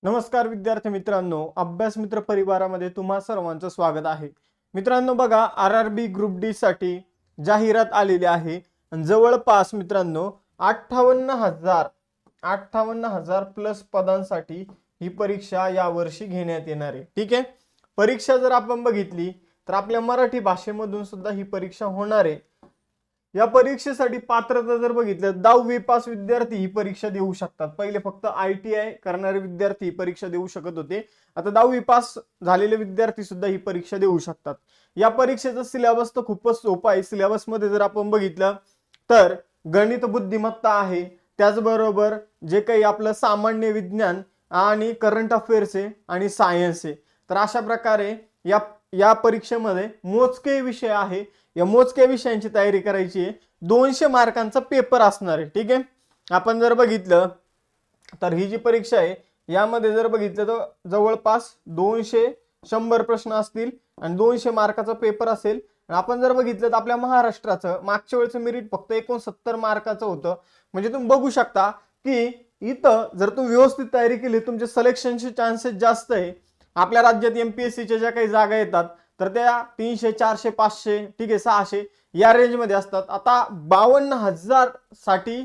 नमस्कार विद्यार्थी मित्रांनो, अभ्यास मित्र परिवारामध्ये तुम्हा सर्वांचं स्वागत आहे. मित्रांनो बघा, RRB ग्रुप डी साठी जाहिरात आलेली आहे. जवळपास मित्रांनो 58,000 प्लस पदांसाठी ही परीक्षा यावर्षी घेण्यात येणार आहे. ठीक आहे. परीक्षा जर आपण बघितली तर आपल्या मराठी भाषेमधून सुद्धा ही परीक्षा होणार आहे. या परीक्षेसाठी पात्रता जर बघितलं 10वी पास विद्यार्थी ही परीक्षा देऊ शकतात. पहिले फक्त ITI करणारे विद्यार्थी ही परीक्षा देऊ शकत होते. आता 10वी पास झालेले विद्यार्थी सुद्धा ही परीक्षा देऊ शकतात. या परीक्षेचा सिलेबस तर खूपच सोपा आहे. सिलेबस मध्ये जर आपण बघितलं तर गणित बुद्धिमत्ता आहे, त्याचबरोबर जे काही आपलं सामान्य विज्ञान आणि करंट अफेअर्स आहे आणि सायन्स आहे. तर अशा प्रकारे या परीक्षेमध्ये मोजके विषय आहे. या मोजक्या विषयांची तयारी करायची आहे. 200 मार्कांचा पेपर असणार आहे. ठीक आहे. आपण जर बघितलं तर ही जी परीक्षा आहे यामध्ये जर बघितलं तर जवळपास 100 प्रश्न असतील आणि 200 मार्काचा पेपर असेल. आपण जर बघितलं तर आपल्या महाराष्ट्राचं मागच्या वेळेचं मेरिट फक्त 69 मार्काचं होतं. म्हणजे तुम्ही बघू शकता की इथं जर तुम्ही व्यवस्थित तयारी केली तुमचे सिलेक्शनचे चान्सेस जास्त आहे. आपल्या राज्यात MPSCच्या ज्या काही जागा येतात तर त्या 300 400 500 ठीक आहे 600 या रेंज मध्ये असतात. आता 52,000 साठी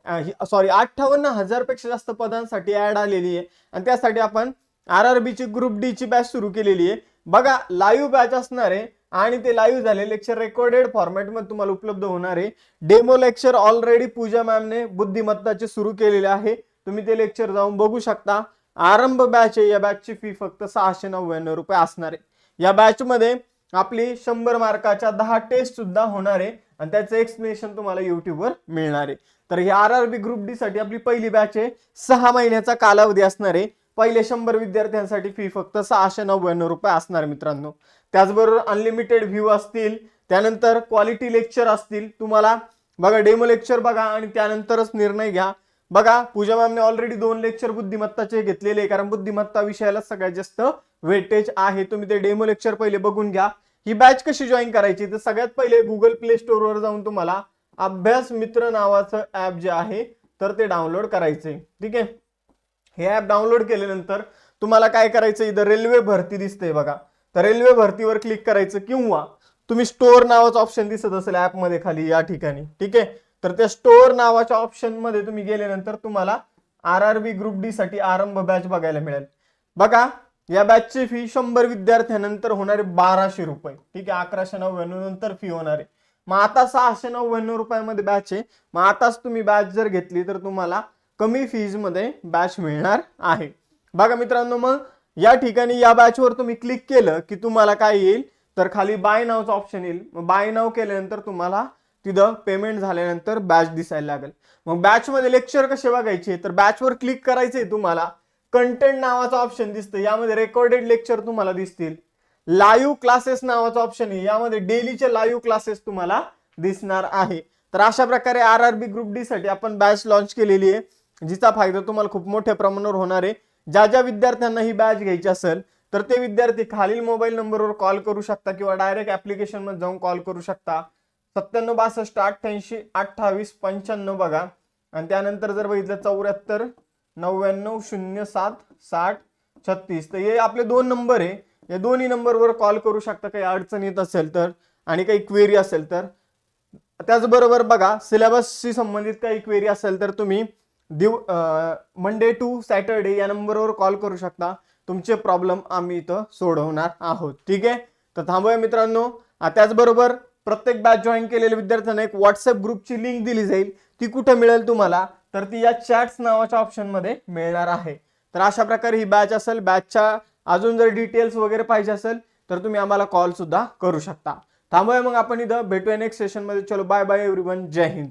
58,000 पेक्षा जास्त पदांसाठी ऍड आलेली आहे आणि त्यासाठी आपण RRB ची ग्रुप डी ची बॅच सुरू केलेली आहे. बघा, लाईव्ह बॅच असणार आहे आणि ते लाईव्ह झाले लेक्चर रेकॉर्डेड फॉर्मॅट मध्ये तुम्हाला उपलब्ध होणार आहे. डेमो लेक्चर ऑलरेडी पूजा मॅमने बुद्धिमत्ताचे सुरू केलेले आहे. तुम्ही ते लेक्चर जाऊन बघू शकता. आरंभ बॅच आहे. या बॅचची फी फक्त 699 रुपये असणार आहे. या बॅच मध्ये आपली 100 मार्काच्या 10 टेस्ट सुद्धा होणार आहे आणि त्याचं एक्सप्लेनेशन तुम्हाला YouTube वर मिळणार आहे. तर ही RRB ग्रुप डी साठी आपली पहिली बॅच आहे. 6 महिन्याचा कालावधी असणार आहे. पहिले 100 विद्यार्थ्यांसाठी फी फक्त 699 रुपये असणार मित्रांनो. त्याचबरोबर अनलिमिटेड व्ह्यू असतील, त्यानंतर क्वालिटी लेक्चर असतील. तुम्हाला बघा, डेमो लेक्चर बघा आणि त्यानंतरच निर्णय घ्या. बघा, पूजा मॅमने ऑलरेडी 2 लेक्चर बुद्धिमत्ताचे घेतलेले, कारण बुद्धिमत्ता विषयाला सगळ्यात जास्त वेटेज आहे. तुम्ही ते डेमो लेक्चर पहिले बघून घ्या. ही बॅच कशी जॉईन करायची तर सगळ्यात पहिले गुगल प्ले स्टोर वर जाऊन तुम्हाला अभ्यास मित्र नावाचं ऍप जे आहे तर ते डाउनलोड करायचंय. ठीक आहे. हे ऍप डाउनलोड केल्यानंतर तुम्हाला काय करायचं, इथं रेल्वे भरती दिसते बघा, तर रेल्वे भरतीवर क्लिक करायचं किंवा तुम्ही स्टोअर नावाचं ऑप्शन दिसत असेल ऍप मध्ये खाली या ठिकाणी. ठीक आहे. तर त्या स्टोअर नावाच्या ऑप्शन मध्ये तुम्ही गेल्यानंतर तुम्हाला RRB ग्रुप डी साठी आरंभ बॅच बघायला मिळेल. बघा, या बॅचची फी 100 विद्यार्थ्यांनंतर होणारे 1200 रुपये. ठीक आहे. 1199 नंतर फी होणार आहे. मग आता 699 रुपयामध्ये बॅच आहे. मग आताच तुम्ही बॅच जर घेतली तर तुम्हाला कमी फीज मध्ये बॅच मिळणार आहे. बघा मित्रांनो, मग या ठिकाणी या बॅचवर तुम्ही क्लिक केलं की तुम्हाला काय येईल तर खाली बाय नावचं ऑप्शन येईल. मग बाय नाव केल्यानंतर तुम्हाला तिथं पेमेंट झाल्यानंतर बॅच दिसायला लागेल. मग बॅच मध्ये लेक्चर कसे बघायचे तर बॅचवर क्लिक करायचंय. तुम्हाला कंटेंट नावाचा ऑप्शन दिसतं, यामध्ये रेकॉर्डेड लेक्चर तुम्हाला दिसतील. लाईव्ह क्लासेस नावाचा ऑप्शन आहे, यामध्ये डेलीचे लाईव्ह क्लासेस तुम्हाला दिसणार आहे. तर अशा प्रकारे RRB ग्रुप डी साठी आपण बॅच लॉन्च केलेली आहे, जिचा फायदा तुम्हाला खूप मोठ्या प्रमाणावर होणार आहे. ज्या विद्यार्थ्यांना ही बॅच घ्यायची असेल तर ते विद्यार्थी खालील मोबाईल नंबरवर कॉल करू शकता किंवा डायरेक्ट ऍप्लिकेशन मध्ये जाऊन कॉल करू शकता. 97 62 88 28 95 बघा आणि त्यानंतर जर बघितलं 74 99 07 60 36. तर हे आपले 2 नंबर आहे. या दोन्ही नंबरवर कॉल करू शकता काही अडचण येत असेल तर आणि काही क्वेरी असेल तर. त्याचबरोबर बघा, सिलेबसशी संबंधित काही क्वेरी असेल तर तुम्ही मंडे टू सॅटरडे या नंबरवर कॉल करू शकता. तुमचे प्रॉब्लेम आम्ही इथं सोडवणार आहोत. ठीक आहे. तर थांबूया मित्रांनो. त्याचबरोबर प्रत्येक बॅच जॉईन केलेल्या विद्यार्थ्यांना एक व्हॉट्सअप ग्रुपची लिंक दिली जाईल. ती कुठे मिळेल तुम्हाला तर ती या चॅट्स नावाच्या ऑप्शन मध्ये मिळणार आहे. तर अशा प्रकारे ही बॅच असेल. बॅचच्या अजून जर डिटेल्स वगैरे पाहिजे असेल तर तुम्ही आम्हाला कॉल सुद्धा करू शकता. थांबूया मग आपण इथं, भेटूया नेक्स्ट सेशन मध्ये. चलो बाय बाय एव्हरीवन. जय हिंद.